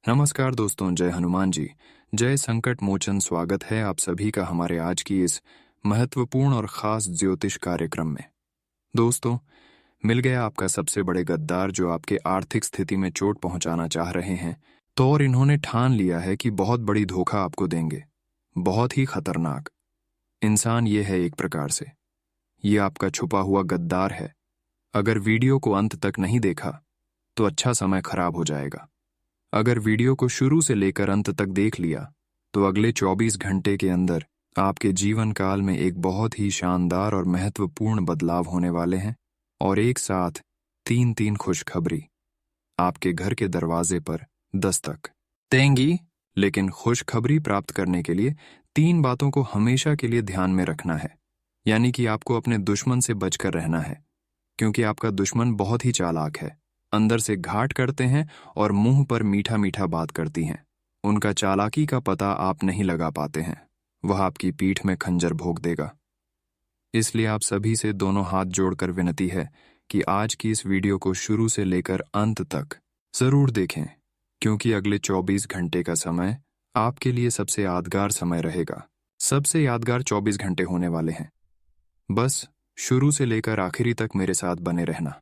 नमस्कार दोस्तों, जय हनुमान जी। जय संकट मोचन। स्वागत है आप सभी का हमारे आज की इस महत्वपूर्ण और खास ज्योतिष कार्यक्रम में। दोस्तों, मिल गया आपका सबसे बड़े गद्दार जो आपके आर्थिक स्थिति में चोट पहुंचाना चाह रहे हैं। तो और इन्होंने ठान लिया है कि बहुत बड़ी धोखा आपको देंगे। बहुत ही खतरनाक इंसान ये है एक प्रकार से। ये आपका छुपा हुआ गद्दार है। अगर वीडियो को अंत तक नहीं देखा तो अच्छा समय खराब हो जाएगा। अगर वीडियो को शुरू से लेकर अंत तक देख लिया तो अगले 24 घंटे के अंदर आपके जीवन काल में एक बहुत ही शानदार और महत्वपूर्ण बदलाव होने वाले हैं। और एक साथ तीन तीन खुशखबरी आपके घर के दरवाजे पर दस्तक देंगी। लेकिन खुशखबरी प्राप्त करने के लिए तीन बातों को हमेशा के लिए ध्यान में रखना है। यानी कि आपको अपने दुश्मन से बचकर रहना है, क्योंकि आपका दुश्मन बहुत ही चालाक है। अंदर से घाट करते हैं और मुंह पर मीठा मीठा बात करती हैं। उनका चालाकी का पता आप नहीं लगा पाते हैं। वह आपकी पीठ में खंजर भोंक देगा। इसलिए आप सभी से दोनों हाथ जोड़कर विनती है कि आज की इस वीडियो को शुरू से लेकर अंत तक जरूर देखें, क्योंकि अगले 24 घंटे का समय आपके लिए सबसे यादगार समय रहेगा। सबसे यादगार 24 घंटे होने वाले हैं। बस शुरू से लेकर आखिरी तक मेरे साथ बने रहना,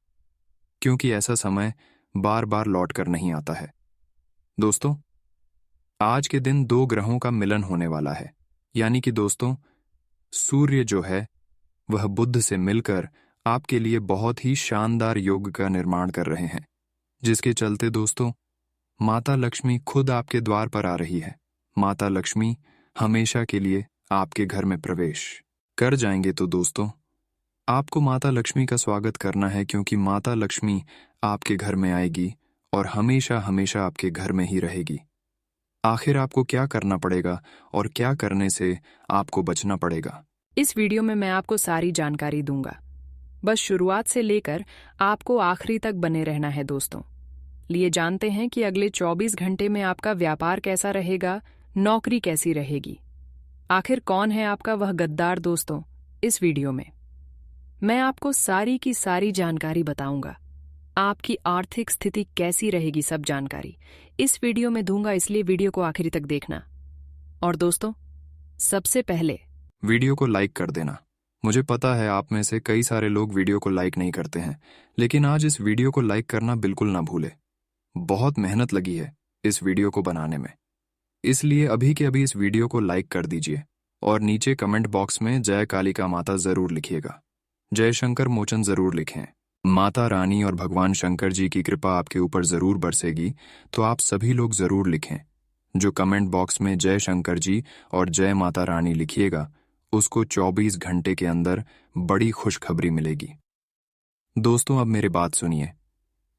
क्योंकि ऐसा समय बार बार लौट कर नहीं आता है। दोस्तों, आज के दिन दो ग्रहों का मिलन होने वाला है। यानी कि दोस्तों, सूर्य जो है वह बुध से मिलकर आपके लिए बहुत ही शानदार योग का निर्माण कर रहे हैं, जिसके चलते दोस्तों माता लक्ष्मी खुद आपके द्वार पर आ रही है। माता लक्ष्मी हमेशा के लिए आपके घर में प्रवेश कर जाएंगे। तो दोस्तों, आपको माता लक्ष्मी का स्वागत करना है, क्योंकि माता लक्ष्मी आपके घर में आएगी और हमेशा हमेशा आपके घर में ही रहेगी। आखिर आपको क्या करना पड़ेगा और क्या करने से आपको बचना पड़ेगा, इस वीडियो में मैं आपको सारी जानकारी दूंगा। बस शुरुआत से लेकर आपको आखिरी तक बने रहना है दोस्तों। लिए जानते हैं कि अगले 24 घंटे में आपका व्यापार कैसा रहेगा, नौकरी कैसी रहेगी। आखिर कौन है आपका वह गद्दार दोस्तों। इस वीडियो में मैं आपको सारी की सारी जानकारी बताऊंगा। आपकी आर्थिक स्थिति कैसी रहेगी, सब जानकारी इस वीडियो में दूंगा, इसलिए वीडियो को आखिरी तक देखना। और दोस्तों, सबसे पहले वीडियो को लाइक कर देना। मुझे पता है आप में से कई सारे लोग वीडियो को लाइक नहीं करते हैं, लेकिन आज इस वीडियो को लाइक करना बिल्कुल ना भूले। बहुत मेहनत लगी है इस वीडियो को बनाने में, इसलिए अभी के अभी इस वीडियो को लाइक कर दीजिए और नीचे कमेंट बॉक्स में जय कालिका माता जरूर लिखिएगा। जय शंकर मोचन जरूर लिखें। माता रानी और भगवान शंकर जी की कृपा आपके ऊपर जरूर बरसेगी, तो आप सभी लोग जरूर लिखें। जो कमेंट बॉक्स में जय शंकर जी और जय माता रानी लिखिएगा, उसको 24 घंटे के अंदर बड़ी खुशखबरी मिलेगी। दोस्तों, अब मेरी बात सुनिए।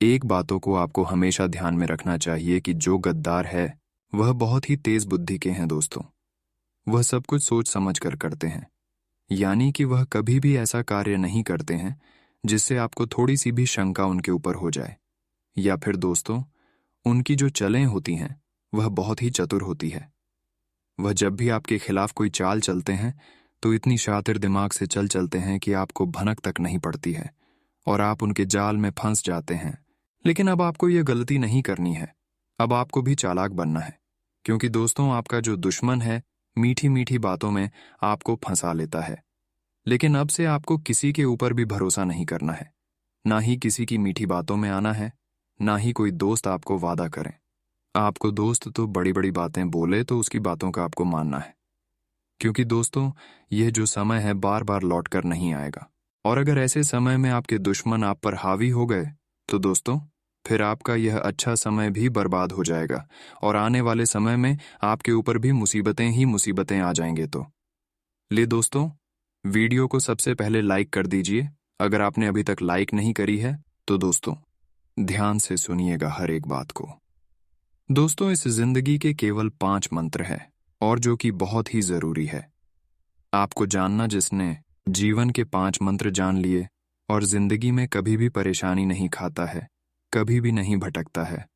एक बातों को आपको हमेशा ध्यान में रखना चाहिए कि जो गद्दार है वह बहुत ही तेज बुद्धि के हैं दोस्तों। वह सब कुछ सोच समझ कर करते हैं। यानी कि वह कभी भी ऐसा कार्य नहीं करते हैं जिससे आपको थोड़ी सी भी शंका उनके ऊपर हो जाए। या फिर दोस्तों, उनकी जो चलें होती हैं वह बहुत ही चतुर होती है। वह जब भी आपके खिलाफ कोई चाल चलते हैं तो इतनी शातिर दिमाग से चलते हैं कि आपको भनक तक नहीं पड़ती है और आप उनके जाल में फंस जाते हैं। लेकिन अब आपको यह गलती नहीं करनी है। अब आपको भी चालाक बनना है, क्योंकि दोस्तों आपका जो दुश्मन है मीठी मीठी बातों में आपको फंसा लेता है। लेकिन अब से आपको किसी के ऊपर भी भरोसा नहीं करना है, ना ही किसी की मीठी बातों में आना है, ना ही कोई दोस्त आपको वादा करें। आपको दोस्त तो बड़ी बड़ी बातें बोले तो उसकी बातों का आपको मानना है, क्योंकि दोस्तों यह जो समय है बार बार लौट कर नहीं आएगा। और अगर ऐसे समय में आपके दुश्मन आप पर हावी हो गए तो दोस्तों फिर आपका यह अच्छा समय भी बर्बाद हो जाएगा और आने वाले समय में आपके ऊपर भी मुसीबतें ही मुसीबतें आ जाएंगे। तो ले दोस्तों, वीडियो को सबसे पहले लाइक कर दीजिए। अगर आपने अभी तक लाइक नहीं करी है तो दोस्तों ध्यान से सुनिएगा हर एक बात को। दोस्तों, इस जिंदगी के केवल 5 मंत्र हैं और जो कि बहुत ही जरूरी है आपको जानना। जिसने जीवन के 5 मंत्र जान लिए और जिंदगी में कभी भी परेशानी नहीं खाता है, कभी भी नहीं भटकता है।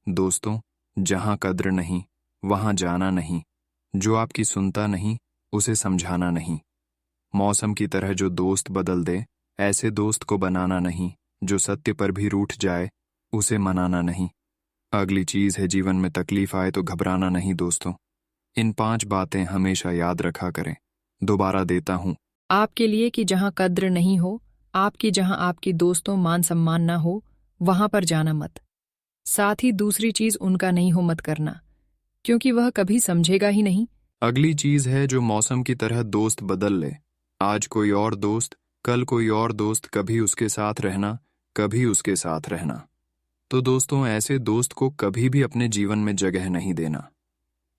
दोस्तों, जहां कद्र नहीं वहां जाना नहीं, जो आपकी सुनता नहीं उसे समझाना नहीं, मौसम की तरह जो दोस्त बदल दे ऐसे दोस्त को बनाना नहीं, जो सत्य पर भी रूठ जाए उसे मनाना नहीं, अगली चीज है, जीवन में तकलीफ आए तो घबराना नहीं दोस्तों। इन 5 बातें हमेशा याद रखा करें। दोबारा देता हूं। आपके लिए कि जहां कद्र नहीं हो, आपकी जहां आपकी दोस्तों मान सम्मान ना हो, वहां पर जाना मत। साथ ही दूसरी चीज उनका नहीं हो मत करना, क्योंकि वह कभी समझेगा ही नहीं। अगली चीज है, जो मौसम की तरह दोस्त बदल ले। आज कोई और दोस्त, कल कोई और दोस्त, कभी उसके साथ रहना, कभी उसके साथ रहना। तो दोस्तों, ऐसे दोस्त को कभी भी अपने जीवन में जगह नहीं देना,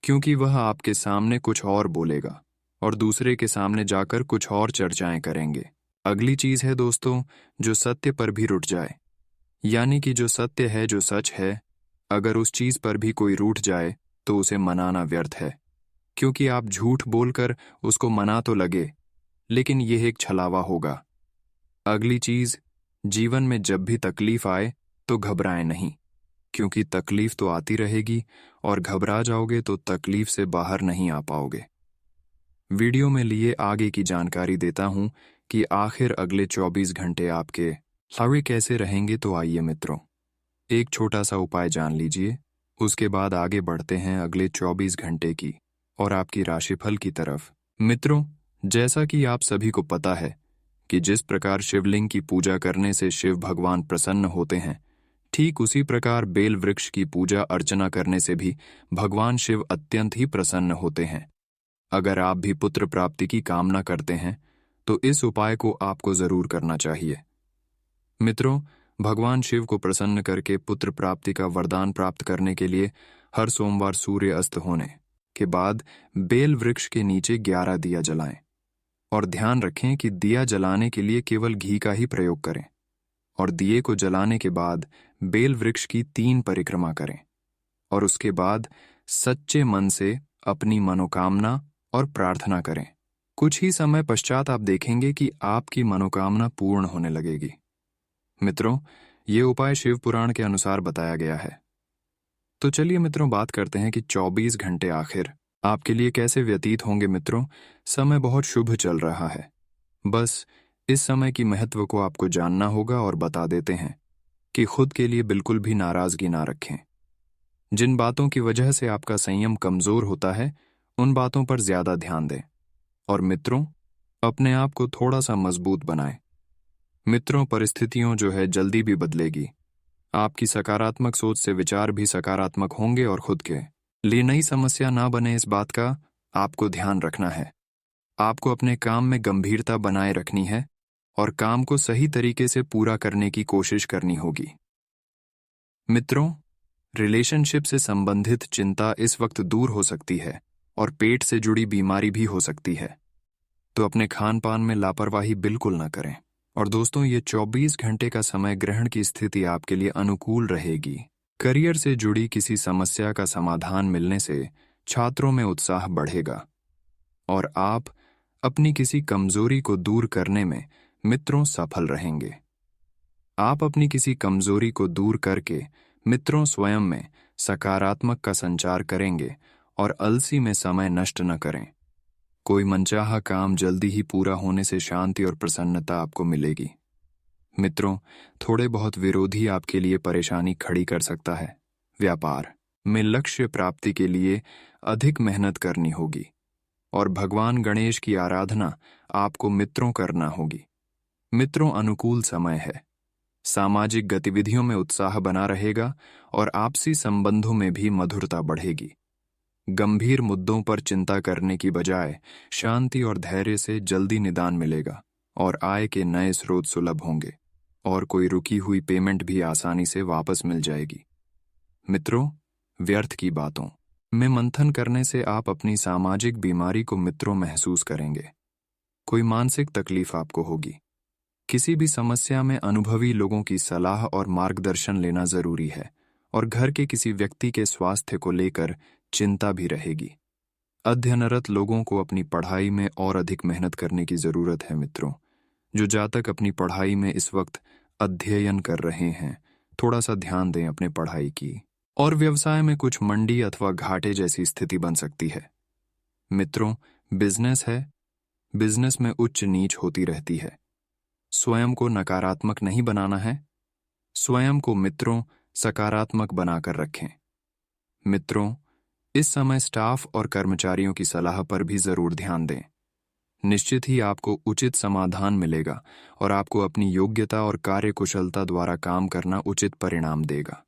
क्योंकि वह आपके सामने कुछ और बोलेगा और दूसरे के सामने जाकर कुछ और चर्चाएं करेंगे। अगली चीज है दोस्तों, जो सत्य पर भी रुठ जाए। यानी कि जो सत्य है, जो सच है, अगर उस चीज पर भी कोई रूठ जाए तो उसे मनाना व्यर्थ है, क्योंकि आप झूठ बोलकर उसको मना तो लगे, लेकिन यह एक छलावा होगा। अगली चीज, जीवन में जब भी तकलीफ आए तो घबराएं नहीं, क्योंकि तकलीफ तो आती रहेगी और घबरा जाओगे तो तकलीफ से बाहर नहीं आ पाओगे। वीडियो में लिए आगे की जानकारी देता हूं कि आखिर अगले 24 घंटे आपके सारे कैसे रहेंगे। तो आइए मित्रों, एक छोटा सा उपाय जान लीजिए, उसके बाद आगे बढ़ते हैं अगले 24 घंटे की और आपकी राशिफल की तरफ। मित्रों, जैसा कि आप सभी को पता है कि जिस प्रकार शिवलिंग की पूजा करने से शिव भगवान प्रसन्न होते हैं, ठीक उसी प्रकार बेल वृक्ष की पूजा अर्चना करने से भी भगवान शिव अत्यंत ही प्रसन्न होते हैं। अगर आप भी पुत्र प्राप्ति की कामना करते हैं तो इस उपाय को आपको जरूर करना चाहिए। मित्रों, भगवान शिव को प्रसन्न करके पुत्र प्राप्ति का वरदान प्राप्त करने के लिए हर सोमवार सूर्य अस्त होने के बाद बेल वृक्ष के नीचे 11 दिया जलाएं और ध्यान रखें कि दिया जलाने के लिए केवल घी का ही प्रयोग करें और दिए को जलाने के बाद बेल वृक्ष की 3 परिक्रमा करें और उसके बाद सच्चे मन से अपनी मनोकामना और प्रार्थना करें। कुछ ही समय पश्चात आप देखेंगे कि आपकी मनोकामना पूर्ण होने लगेगी। मित्रों, ये उपाय शिव पुराण के अनुसार बताया गया है। तो चलिए मित्रों, बात करते हैं कि 24 घंटे आखिर आपके लिए कैसे व्यतीत होंगे। मित्रों, समय बहुत शुभ चल रहा है। बस इस समय की महत्व को आपको जानना होगा और बता देते हैं कि खुद के लिए बिल्कुल भी नाराजगी ना रखें। जिन बातों की वजह से आपका संयम कमजोर होता है, उन बातों पर ज्यादा ध्यान दें और मित्रों, अपने आप को थोड़ा सा मजबूत बनाएं। मित्रों, परिस्थितियों जो है जल्दी भी बदलेगी। आपकी सकारात्मक सोच से विचार भी सकारात्मक होंगे और खुद के लिए नई समस्या ना बने, इस बात का आपको ध्यान रखना है। आपको अपने काम में गंभीरता बनाए रखनी है और काम को सही तरीके से पूरा करने की कोशिश करनी होगी। मित्रों, रिलेशनशिप से संबंधित चिंता इस वक्त दूर हो सकती है और पेट से जुड़ी बीमारी भी हो सकती है, तो अपने खान पान में लापरवाही बिल्कुल ना करें। और दोस्तों, ये 24 घंटे का समय ग्रहण की स्थिति आपके लिए अनुकूल रहेगी। करियर से जुड़ी किसी समस्या का समाधान मिलने से छात्रों में उत्साह बढ़ेगा और आप अपनी किसी कमजोरी को दूर करने में मित्रों सफल रहेंगे। आप अपनी किसी कमजोरी को दूर करके मित्रों स्वयं में सकारात्मक का संचार करेंगे और अलसी में समय नष्ट न करें। कोई मनचाहा काम जल्दी ही पूरा होने से शांति और प्रसन्नता आपको मिलेगी। मित्रों, थोड़े बहुत विरोधी आपके लिए परेशानी खड़ी कर सकता है। व्यापार में लक्ष्य प्राप्ति के लिए अधिक मेहनत करनी होगी और भगवान गणेश की आराधना आपको मित्रों करना होगी। मित्रों, अनुकूल समय है। सामाजिक गतिविधियों में उत्साह बना रहेगा और आपसी संबंधों में भी मधुरता बढ़ेगी। गंभीर मुद्दों पर चिंता करने की बजाय शांति और धैर्य से जल्दी निदान मिलेगा और आय के नए स्रोत सुलभ होंगे और कोई रुकी हुई पेमेंट भी आसानी से वापस मिल जाएगी। मित्रों, व्यर्थ की बातों में मंथन करने से आप अपनी सामाजिक बीमारी को मित्रों महसूस करेंगे। कोई मानसिक तकलीफ आपको होगी। किसी भी समस्या में अनुभवी लोगों की सलाह और मार्गदर्शन लेना जरूरी है और घर के किसी व्यक्ति के स्वास्थ्य को लेकर चिंता भी रहेगी। अध्ययनरत लोगों को अपनी पढ़ाई में और अधिक मेहनत करने की जरूरत है। मित्रों, जो जातक अपनी पढ़ाई में इस वक्त अध्ययन कर रहे हैं, थोड़ा सा ध्यान दें अपने पढ़ाई की। और व्यवसाय में कुछ मंडी अथवा घाटे जैसी स्थिति बन सकती है। मित्रों, बिजनेस है, बिजनेस में उच्च नीच होती रहती है। स्वयं को नकारात्मक नहीं बनाना है। स्वयं को मित्रों सकारात्मक बनाकर रखें। मित्रों, इस समय स्टाफ और कर्मचारियों की सलाह पर भी जरूर ध्यान दें। निश्चित ही आपको उचित समाधान मिलेगा और आपको अपनी योग्यता और कार्यकुशलता द्वारा काम करना उचित परिणाम देगा।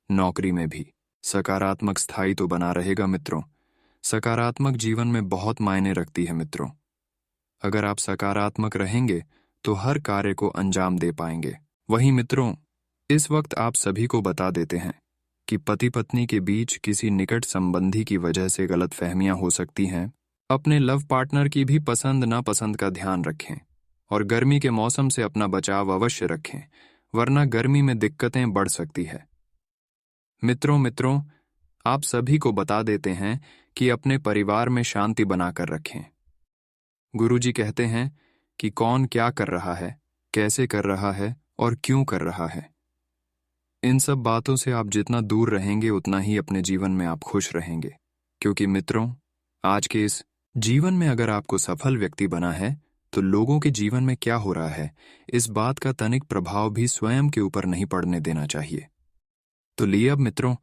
नौकरी में भी सकारात्मक स्थायी तो बना रहेगा मित्रों। सकारात्मक जीवन में बहुत मायने रखती है मित्रों। अगर आप सकारात्मक रहेंगे तो हर कार्य को अंजाम दे पाएंगे। वहीं मित्रों, इस वक्त आप सभी को बता देते हैं कि पति पत्नी के बीच किसी निकट संबंधी की वजह से गलतफहमियां हो सकती हैं। अपने लव पार्टनर की भी पसंद नापसंद का ध्यान रखें और गर्मी के मौसम से अपना बचाव अवश्य रखें, वरना गर्मी में दिक्कतें बढ़ सकती है। मित्रों, आप सभी को बता देते हैं कि अपने परिवार में शांति बनाकर रखें। गुरुजी कहते हैं कि कौन क्या कर रहा है, कैसे कर रहा है और क्यों कर रहा है। इन सब बातों से आप जितना दूर रहेंगे उतना ही अपने जीवन में आप खुश रहेंगे। क्योंकि मित्रों, आज के इस जीवन में अगर आपको सफल व्यक्ति बना है तो लोगों के जीवन में क्या हो रहा है, इस बात का तनिक प्रभाव भी स्वयं के ऊपर नहीं पड़ने देना चाहिए। तो लिए अब मित्रों,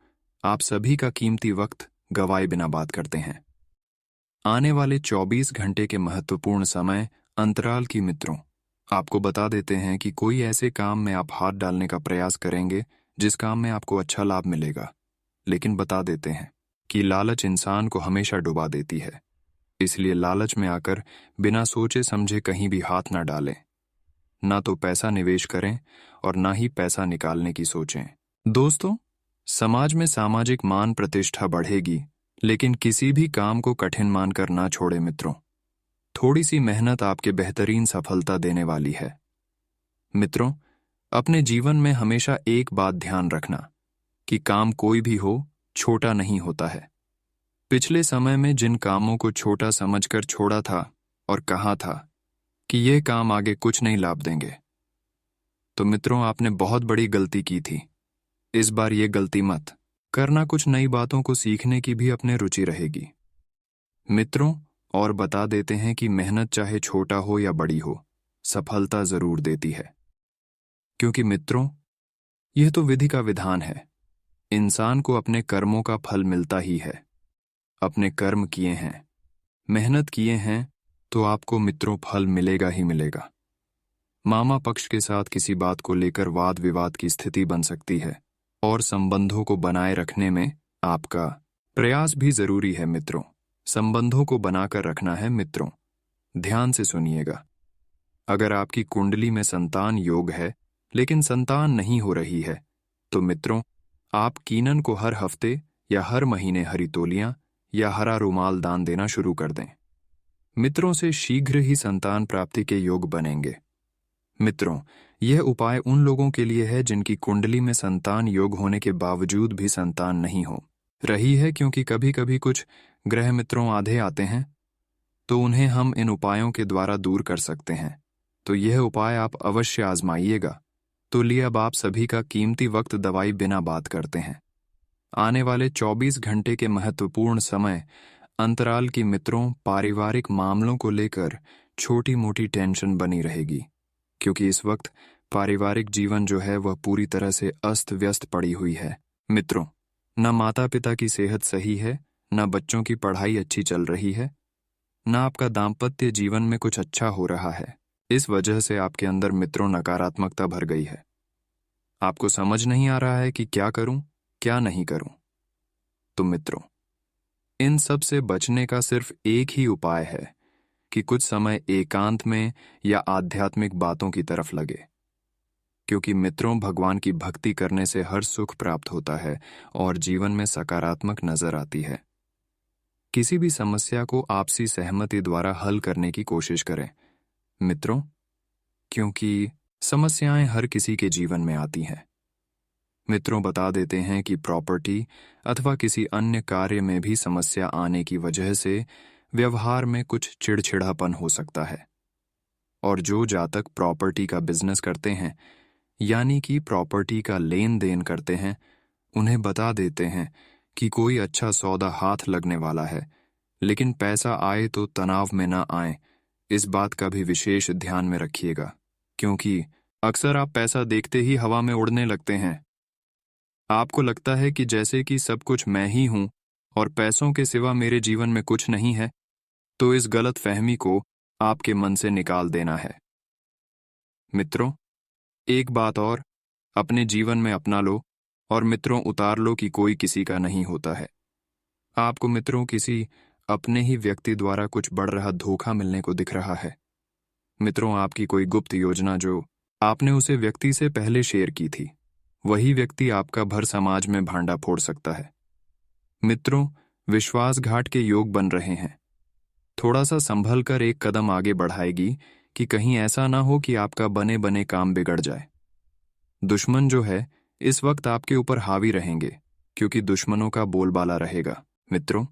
आप सभी का कीमती वक्त गवाए बिना बात करते हैं। आने वाले 24 घंटे के महत्वपूर्ण समय अंतराल की मित्रों, आपको बता देते हैं कि कोई ऐसे काम में आप हाथ डालने का प्रयास करेंगे जिस काम में आपको अच्छा लाभ मिलेगा, लेकिन बता देते हैं कि लालच इंसान को हमेशा डुबा देती है। इसलिए लालच में आकर बिना सोचे समझे कहीं भी हाथ ना डालें। ना तो पैसा निवेश करें और ना ही पैसा निकालने की सोचें। दोस्तों, समाज में सामाजिक मान प्रतिष्ठा बढ़ेगी, लेकिन किसी भी काम को कठिन मानकर ना छोड़े मित्रों। थोड़ी सी मेहनत आपके बेहतरीन सफलता देने वाली है। मित्रों, अपने जीवन में हमेशा एक बात ध्यान रखना कि काम कोई भी हो, छोटा नहीं होता है। पिछले समय में जिन कामों को छोटा समझकर छोड़ा था और कहा था कि ये काम आगे कुछ नहीं लाभ देंगे, तो मित्रों आपने बहुत बड़ी गलती की थी। इस बार ये गलती मत करना। कुछ नई बातों को सीखने की भी अपने रुचि रहेगी। मित्रों, और बता देते हैं कि मेहनत चाहे छोटा हो या बड़ी हो, सफलता जरूर देती है। क्योंकि मित्रों, यह तो विधि का विधान है। इंसान को अपने कर्मों का फल मिलता ही है। अपने कर्म किए हैं, मेहनत किए हैं, तो आपको मित्रों फल मिलेगा ही मिलेगा। मामा पक्ष के साथ किसी बात को लेकर वाद विवाद की स्थिति बन सकती है और संबंधों को बनाए रखने में आपका प्रयास भी जरूरी है मित्रों। संबंधों को बनाकर रखना है मित्रों। ध्यान से सुनिएगा। अगर आपकी कुंडली में संतान योग है लेकिन संतान नहीं हो रही है, तो मित्रों आप कीनन को हर हफ्ते या हर महीने हरी तोलियां या हरा रुमाल दान देना शुरू कर दें। मित्रों से शीघ्र ही संतान प्राप्ति के योग बनेंगे। मित्रों, यह उपाय उन लोगों के लिए है जिनकी कुंडली में संतान योग होने के बावजूद भी संतान नहीं हो रही है, क्योंकि कभी कभी कुछ ग्रह मित्रों आधे आते हैं, तो उन्हें हम इन उपायों के द्वारा दूर कर सकते हैं। तो यह उपाय आप अवश्य आजमाइएगा। तो लिए अब आप सभी का कीमती वक्त दवाई बिना बात करते हैं। आने वाले 24 घंटे के महत्वपूर्ण समय अंतराल की मित्रों, पारिवारिक मामलों को लेकर छोटी मोटी टेंशन बनी रहेगी, क्योंकि इस वक्त पारिवारिक जीवन जो है वह पूरी तरह से अस्त व्यस्त पड़ी हुई है। मित्रों, न माता पिता की सेहत सही है, न बच्चों की पढ़ाई अच्छी चल रही है, न आपका दाम्पत्य जीवन में कुछ अच्छा हो रहा है। इस वजह से आपके अंदर मित्रों नकारात्मकता भर गई है। आपको समझ नहीं आ रहा है कि क्या करूं, क्या नहीं करूं। तो मित्रों, इन सब से बचने का सिर्फ एक ही उपाय है कि कुछ समय एकांत में या आध्यात्मिक बातों की तरफ लगे। क्योंकि मित्रों, भगवान की भक्ति करने से हर सुख प्राप्त होता है और जीवन में सकारात्मक नजर आती है। किसी भी समस्या को आपसी सहमति द्वारा हल करने की कोशिश करें मित्रों, क्योंकि समस्याएं हर किसी के जीवन में आती हैं। मित्रों, बता देते हैं कि प्रॉपर्टी अथवा किसी अन्य कार्य में भी समस्या आने की वजह से व्यवहार में कुछ चिड़चिड़ापन हो सकता है। और जो जातक प्रॉपर्टी का बिजनेस करते हैं, यानी कि प्रॉपर्टी का लेन देन करते हैं, उन्हें बता देते हैं कि कोई अच्छा सौदा हाथ लगने वाला है, लेकिन पैसा आए तो तनाव में ना आए। इस बात का भी विशेष ध्यान में रखिएगा, क्योंकि अक्सर आप पैसा देखते ही हवा में उड़ने लगते हैं। आपको लगता है कि जैसे कि सब कुछ मैं ही हूं और पैसों के सिवा मेरे जीवन में कुछ नहीं है, तो इस गलत फहमी को आपके मन से निकाल देना है। मित्रों, एक बात और अपने जीवन में अपना लो और मित्रों उतार लो कि कोई किसी का नहीं होता है। आपको मित्रों किसी अपने ही व्यक्ति द्वारा कुछ बढ़ रहा धोखा मिलने को दिख रहा है। मित्रों, आपकी कोई गुप्त योजना जो आपने उसे व्यक्ति से पहले शेयर की थी, वही व्यक्ति आपका भर समाज में भांडा फोड़ सकता है। मित्रों, विश्वासघात के योग बन रहे हैं। थोड़ा सा संभल कर एक कदम आगे बढ़ाएगी कि कहीं ऐसा ना हो कि आपका बने बने काम बिगड़ जाए। दुश्मन जो है इस वक्त आपके ऊपर हावी रहेंगे, क्योंकि दुश्मनों का बोलबाला रहेगा। मित्रों,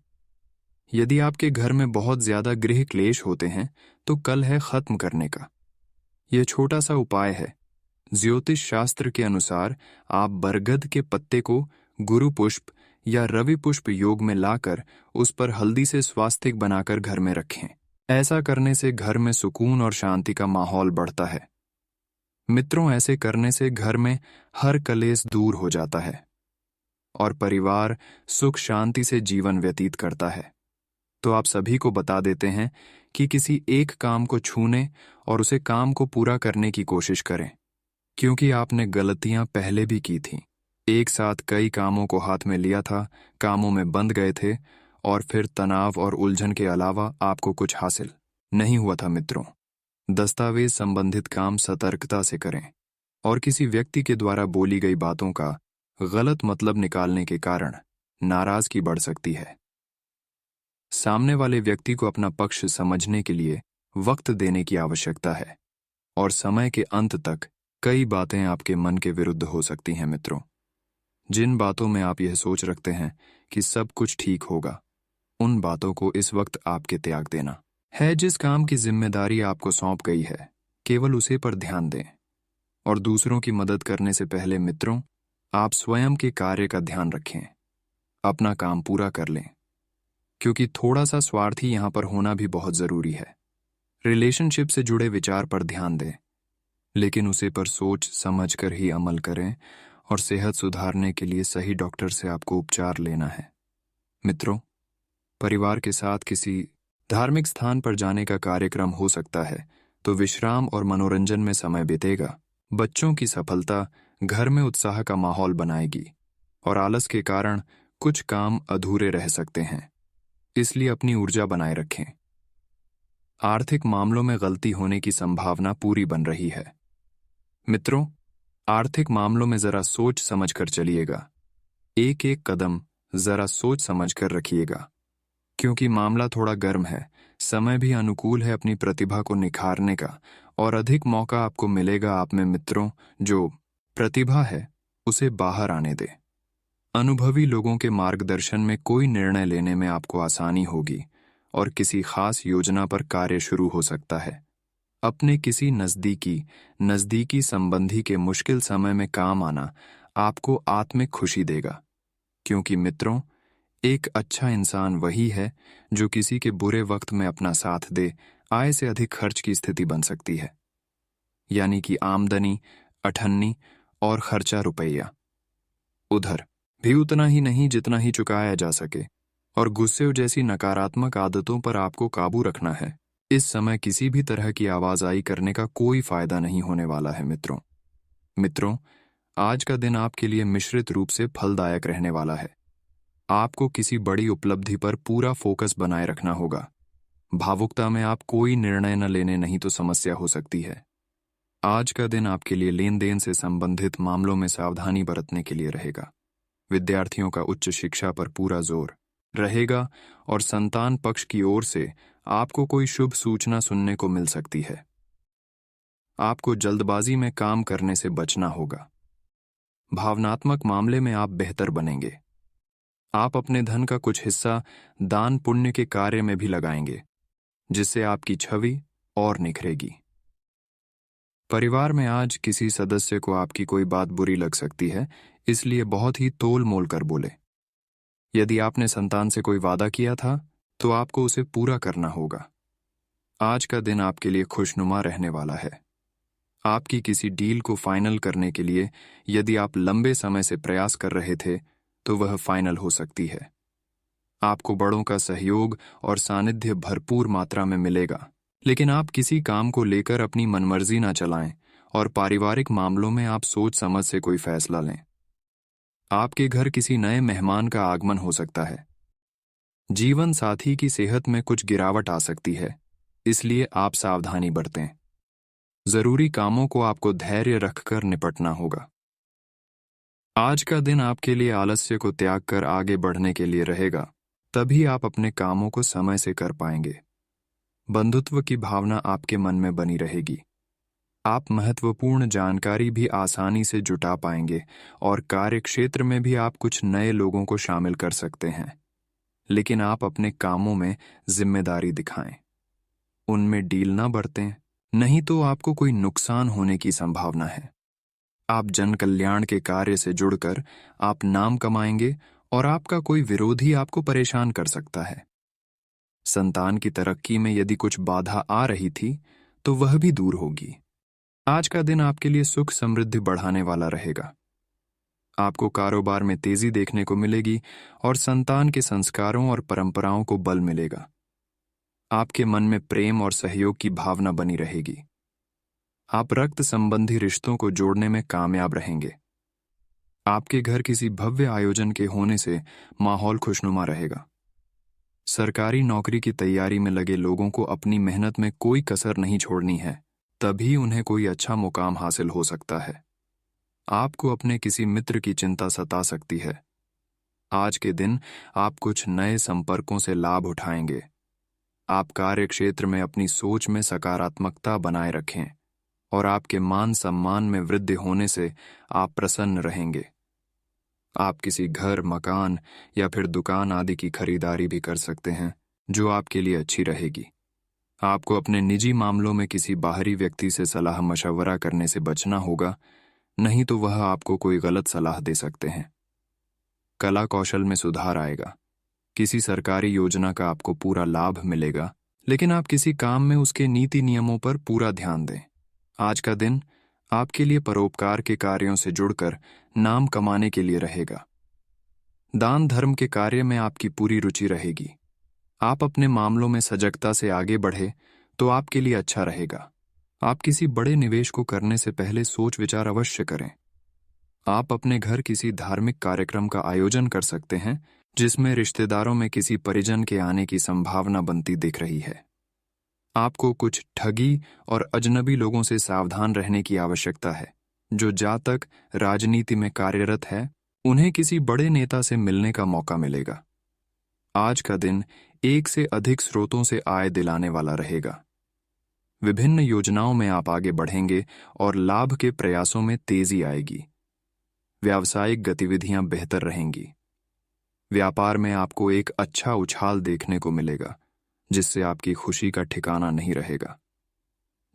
यदि आपके घर में बहुत ज्यादा गृह क्लेश होते हैं तो कल है खत्म करने का। यह छोटा सा उपाय है। ज्योतिष शास्त्र के अनुसार आप बरगद के पत्ते को गुरु पुष्प या रवि पुष्प योग में लाकर उस पर हल्दी से स्वास्तिक बनाकर घर में रखें। ऐसा करने से घर में सुकून और शांति का माहौल बढ़ता है। मित्रों, ऐसे करने से घर में हर कलेश दूर हो जाता है और परिवार सुख शांति से जीवन व्यतीत करता है। तो आप सभी को बता देते हैं कि किसी एक काम को छूने और उसे काम को पूरा करने की कोशिश करें, क्योंकि आपने गलतियां पहले भी की थीं। एक साथ कई कामों को हाथ में लिया था, कामों में बंध गए थे और फिर तनाव और उलझन के अलावा आपको कुछ हासिल नहीं हुआ था। मित्रों, दस्तावेज संबंधित काम सतर्कता से करें और किसी व्यक्ति के द्वारा बोली गई बातों का गलत मतलब निकालने के कारण नाराजगी बढ़ सकती है। सामने वाले व्यक्ति को अपना पक्ष समझने के लिए वक्त देने की आवश्यकता है और समय के अंत तक कई बातें आपके मन के विरुद्ध हो सकती हैं। मित्रों, जिन बातों में आप यह सोच रखते हैं कि सब कुछ ठीक होगा, उन बातों को इस वक्त आपके त्याग देना है। जिस काम की जिम्मेदारी आपको सौंप गई है, केवल उसे पर ध्यान दें और दूसरों की मदद करने से पहले मित्रों, आप स्वयं के कार्य का ध्यान रखें। अपना काम पूरा कर लें, क्योंकि थोड़ा सा स्वार्थी यहां पर होना भी बहुत जरूरी है। रिलेशनशिप से जुड़े विचार पर ध्यान दें, लेकिन उसे पर सोच समझ कर ही अमल करें और सेहत सुधारने के लिए सही डॉक्टर से आपको उपचार लेना है। मित्रों, परिवार के साथ किसी धार्मिक स्थान पर जाने का कार्यक्रम हो सकता है, तो विश्राम और मनोरंजन में समय बीतेगा। बच्चों की सफलता घर में उत्साह का माहौल बनाएगी और आलस के कारण कुछ काम अधूरे रह सकते हैं, इसलिए अपनी ऊर्जा बनाए रखें। आर्थिक मामलों में गलती होने की संभावना पूरी बन रही है। मित्रों, आर्थिक मामलों में जरा सोच समझकर चलिएगा। एक एक कदम जरा सोच समझकर रखिएगा, क्योंकि मामला थोड़ा गर्म है। समय भी अनुकूल है अपनी प्रतिभा को निखारने का और अधिक मौका आपको मिलेगा आप में। मित्रों, जो प्रतिभा है उसे बाहर आने दें। अनुभवी लोगों के मार्गदर्शन में कोई निर्णय लेने में आपको आसानी होगी और किसी खास योजना पर कार्य शुरू हो सकता है। अपने किसी नजदीकी संबंधी के मुश्किल समय में काम आना आपको आत्मिक खुशी देगा, क्योंकि मित्रों, एक अच्छा इंसान वही है जो किसी के बुरे वक्त में अपना साथ दे। आय से अधिक खर्च की स्थिति बन सकती है, यानी कि आमदनी अठन्नी और खर्चा रुपया उधर भी उतना ही नहीं जितना ही चुकाया जा सके। और गुस्से जैसी नकारात्मक आदतों पर आपको काबू रखना है। इस समय किसी भी तरह की आवाजाही करने का कोई फायदा नहीं होने वाला है। मित्रों, आज का दिन आपके लिए मिश्रित रूप से फलदायक रहने वाला है। आपको किसी बड़ी उपलब्धि पर पूरा फोकस बनाए रखना होगा। भावुकता में आप कोई निर्णय न लेने, नहीं तो समस्या हो सकती है। आज का दिन आपके लिए लेन देन से संबंधित मामलों में सावधानी बरतने के लिए रहेगा। विद्यार्थियों का उच्च शिक्षा पर पूरा जोर रहेगा और संतान पक्ष की ओर से आपको कोई शुभ सूचना सुनने को मिल सकती है। आपको जल्दबाजी में काम करने से बचना होगा। भावनात्मक मामले में आप बेहतर बनेंगे। आप अपने धन का कुछ हिस्सा दान पुण्य के कार्य में भी लगाएंगे, जिससे आपकी छवि और निखरेगी। परिवार में आज किसी सदस्य को आपकी कोई बात बुरी लग सकती है, इसलिए बहुत ही तोल मोल कर बोले। यदि आपने संतान से कोई वादा किया था तो आपको उसे पूरा करना होगा। आज का दिन आपके लिए खुशनुमा रहने वाला है। आपकी किसी डील को फाइनल करने के लिए यदि आप लंबे समय से प्रयास कर रहे थे तो वह फाइनल हो सकती है। आपको बड़ों का सहयोग और सानिध्य भरपूर मात्रा में मिलेगा, लेकिन आप किसी काम को लेकर अपनी मनमर्जी ना चलाएं और पारिवारिक मामलों में आप सोच समझ से कोई फैसला लें। आपके घर किसी नए मेहमान का आगमन हो सकता है। जीवन साथी की सेहत में कुछ गिरावट आ सकती है, इसलिए आप सावधानी बरतें। जरूरी कामों को आपको धैर्य रखकर निपटना होगा। आज का दिन आपके लिए आलस्य को त्याग कर आगे बढ़ने के लिए रहेगा, तभी आप अपने कामों को समय से कर पाएंगे। बंधुत्व की भावना आपके मन में बनी रहेगी। आप महत्वपूर्ण जानकारी भी आसानी से जुटा पाएंगे और कार्यक्षेत्र में भी आप कुछ नए लोगों को शामिल कर सकते हैं। लेकिन आप अपने कामों में जिम्मेदारी दिखाएं, उनमें डील ना बरतें, नहीं तो आपको कोई नुकसान होने की संभावना है। आप जन कल्याण के कार्य से जुड़कर आप नाम कमाएंगे और आपका कोई विरोधी आपको परेशान कर सकता है। संतान की तरक्की में यदि कुछ बाधा आ रही थी तो वह भी दूर होगी। आज का दिन आपके लिए सुख समृद्धि बढ़ाने वाला रहेगा। आपको कारोबार में तेजी देखने को मिलेगी और संतान के संस्कारों और परंपराओं को बल मिलेगा। आपके मन में प्रेम और सहयोग की भावना बनी रहेगी। आप रक्त संबंधी रिश्तों को जोड़ने में कामयाब रहेंगे। आपके घर किसी भव्य आयोजन के होने से माहौल खुशनुमा रहेगा। सरकारी नौकरी की तैयारी में लगे लोगों को अपनी मेहनत में कोई कसर नहीं छोड़नी है, तभी उन्हें कोई अच्छा मुकाम हासिल हो सकता है। आपको अपने किसी मित्र की चिंता सता सकती है। आज के दिन आप कुछ नए संपर्कों से लाभ उठाएंगे। आप कार्यक्षेत्र में अपनी सोच में सकारात्मकता बनाए रखें और आपके मान सम्मान में वृद्धि होने से आप प्रसन्न रहेंगे। आप किसी घर, मकान या फिर दुकान आदि की खरीदारी भी कर सकते हैं, जो आपके लिए अच्छी रहेगी। आपको अपने निजी मामलों में किसी बाहरी व्यक्ति से सलाह मशवरा करने से बचना होगा, नहीं तो वह आपको कोई गलत सलाह दे सकते हैं। कला कौशल में सुधार आएगा। किसी सरकारी योजना का आपको पूरा लाभ मिलेगा, लेकिन आप किसी काम में उसके नीति नियमों पर पूरा ध्यान दें। आज का दिन आपके लिए परोपकार के कार्यों से जुड़कर नाम कमाने के लिए रहेगा। दान धर्म के कार्य में आपकी पूरी रुचि रहेगी। आप अपने मामलों में सजगता से आगे बढ़े तो आपके लिए अच्छा रहेगा। आप किसी बड़े निवेश को करने से पहले सोच विचार अवश्य करें। आप अपने घर किसी धार्मिक कार्यक्रम का आयोजन कर सकते हैं, जिसमें रिश्तेदारों में किसी परिजन के आने की संभावना बनती दिख रही है। आपको कुछ ठगी और अजनबी लोगों से सावधान रहने की आवश्यकता है। जो जातक राजनीति में कार्यरत है, उन्हें किसी बड़े नेता से मिलने का मौका मिलेगा। आज का दिन एक से अधिक स्रोतों से आय दिलाने वाला रहेगा। विभिन्न योजनाओं में आप आगे बढ़ेंगे और लाभ के प्रयासों में तेजी आएगी। व्यावसायिक गतिविधियां बेहतर रहेंगी। व्यापार में आपको एक अच्छा उछाल देखने को मिलेगा, जिससे आपकी खुशी का ठिकाना नहीं रहेगा।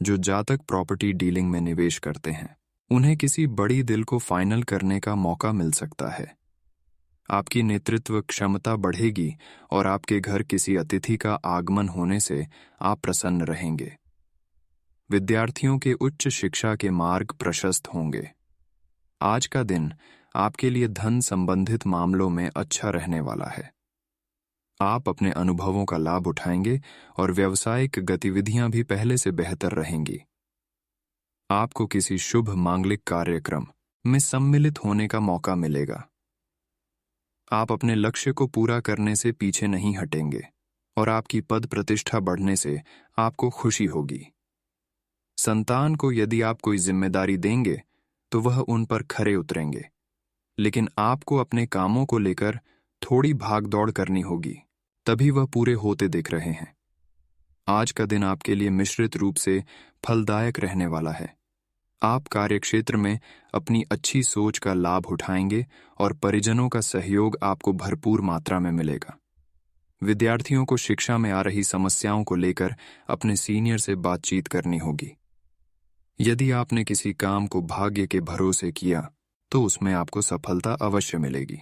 जो जातक प्रॉपर्टी डीलिंग में निवेश करते हैं, उन्हें किसी बड़ी डील को फाइनल करने का मौका मिल सकता है। आपकी नेतृत्व क्षमता बढ़ेगी और आपके घर किसी अतिथि का आगमन होने से आप प्रसन्न रहेंगे। विद्यार्थियों के उच्च शिक्षा के मार्ग प्रशस्त होंगे। आज का दिन आपके लिए धन संबंधित मामलों में अच्छा रहने वाला है। आप अपने अनुभवों का लाभ उठाएंगे और व्यावसायिक गतिविधियां भी पहले से बेहतर रहेंगी। आपको किसी शुभ मांगलिक कार्यक्रम में सम्मिलित होने का मौका मिलेगा। आप अपने लक्ष्य को पूरा करने से पीछे नहीं हटेंगे और आपकी पद प्रतिष्ठा बढ़ने से आपको खुशी होगी। संतान को यदि आप कोई जिम्मेदारी देंगे तो वह उन पर खरे उतरेंगे, लेकिन आपको अपने कामों को लेकर थोड़ी भागदौड़ करनी होगी, तभी वह पूरे होते दिख रहे हैं। आज का दिन आपके लिए मिश्रित रूप से फलदायक रहने वाला है। आप कार्यक्षेत्र में अपनी अच्छी सोच का लाभ उठाएंगे और परिजनों का सहयोग आपको भरपूर मात्रा में मिलेगा। विद्यार्थियों को शिक्षा में आ रही समस्याओं को लेकर अपने सीनियर से बातचीत करनी होगी। यदि आपने किसी काम को भाग्य के भरोसे किया तो उसमें आपको सफलता अवश्य मिलेगी।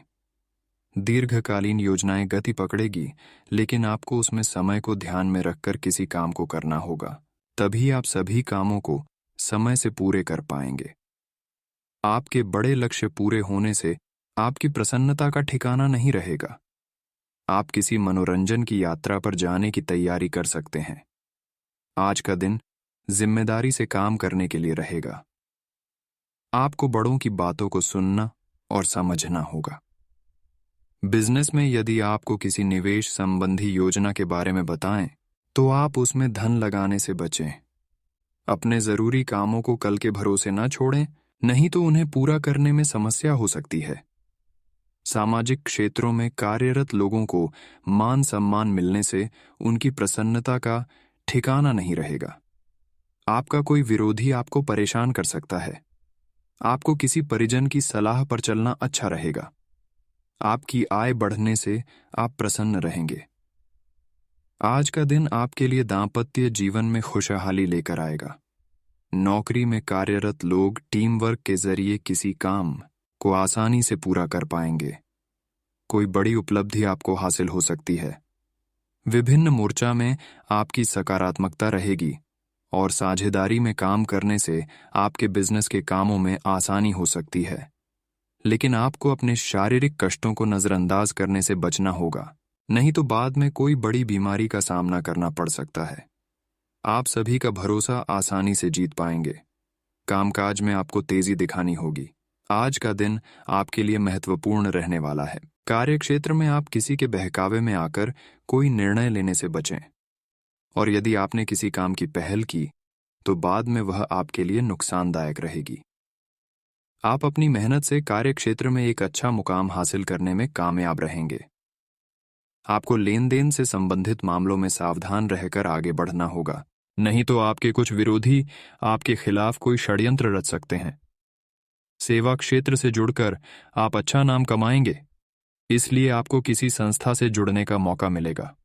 दीर्घकालीन योजनाएं गति पकड़ेगी, लेकिन आपको उसमें समय को ध्यान में रखकर किसी काम को करना होगा, तभी आप सभी कामों को अच्छी तरह से कर पाएंगे। आज का दिन आपके लिए आलस्य को त्याग कर आगे बढ़ने के लिए रहेगा। दान धर्म के कार्य में आपकी पूरी रुचि रहेगी। आप किसी बड़े निवेश को करने से पहले सोच विचार अवश्य करें। आपको कुछ ठगी और अजनबी लोगों से सावधान रहने की आवश्यकता है। समय से पूरे कर पाएंगे। आपके बड़े लक्ष्य पूरे होने से आपकी प्रसन्नता का ठिकाना नहीं रहेगा। आप किसी मनोरंजन की यात्रा पर जाने की तैयारी कर सकते हैं। आज का दिन जिम्मेदारी से काम करने के लिए रहेगा। आपको बड़ों की बातों को सुनना और समझना होगा। बिजनेस में यदि आपको किसी निवेश संबंधी योजना के बारे में बताएं, तो आप उसमें धन लगाने से बचें। अपने जरूरी कामों को कल के भरोसे न छोड़ें, नहीं तो उन्हें पूरा करने में समस्या हो सकती है। सामाजिक क्षेत्रों में कार्यरत लोगों को मान सम्मान मिलने से उनकी प्रसन्नता का ठिकाना नहीं रहेगा। आपका कोई विरोधी आपको परेशान कर सकता है। आपको किसी परिजन की सलाह पर चलना अच्छा रहेगा। आपकी आय बढ़ने से आप प्रसन्न रहेंगे। आज का दिन आपके लिए दांपत्य जीवन में खुशहाली लेकर आएगा। नौकरी में कार्यरत लोग टीम वर्क के जरिए किसी काम को आसानी से पूरा कर पाएंगे। कोई बड़ी उपलब्धि आपको हासिल हो सकती है। विभिन्न मोर्चा में आपकी सकारात्मकता रहेगी और साझेदारी में काम करने से आपके बिजनेस के कामों में आसानी हो सकती है। लेकिन आपको अपने शारीरिक कष्टों को नजरअंदाज करने से बचना होगा, नहीं तो बाद में कोई बड़ी बीमारी का सामना करना पड़ सकता है। आप सभी का भरोसा आसानी से जीत पाएंगे। कामकाज में आपको तेजी दिखानी होगी। आज का दिन आपके लिए महत्वपूर्ण रहने वाला है। कार्यक्षेत्र में आप किसी के बहकावे में आकर कोई निर्णय लेने से बचें, और यदि आपने किसी काम की पहल की तो बाद में वह आपके लिए नुकसानदायक रहेगी। आप अपनी मेहनत से कार्यक्षेत्र में एक अच्छा मुकाम हासिल करने में कामयाब रहेंगे। आपको लेन देन से संबंधित मामलों में सावधान रहकर आगे बढ़ना होगा, नहीं तो आपके कुछ विरोधी आपके खिलाफ कोई षड्यंत्र रच सकते हैं। सेवा क्षेत्र से जुड़कर आप अच्छा नाम कमाएंगे, इसलिए आपको किसी संस्था से जुड़ने का मौका मिलेगा।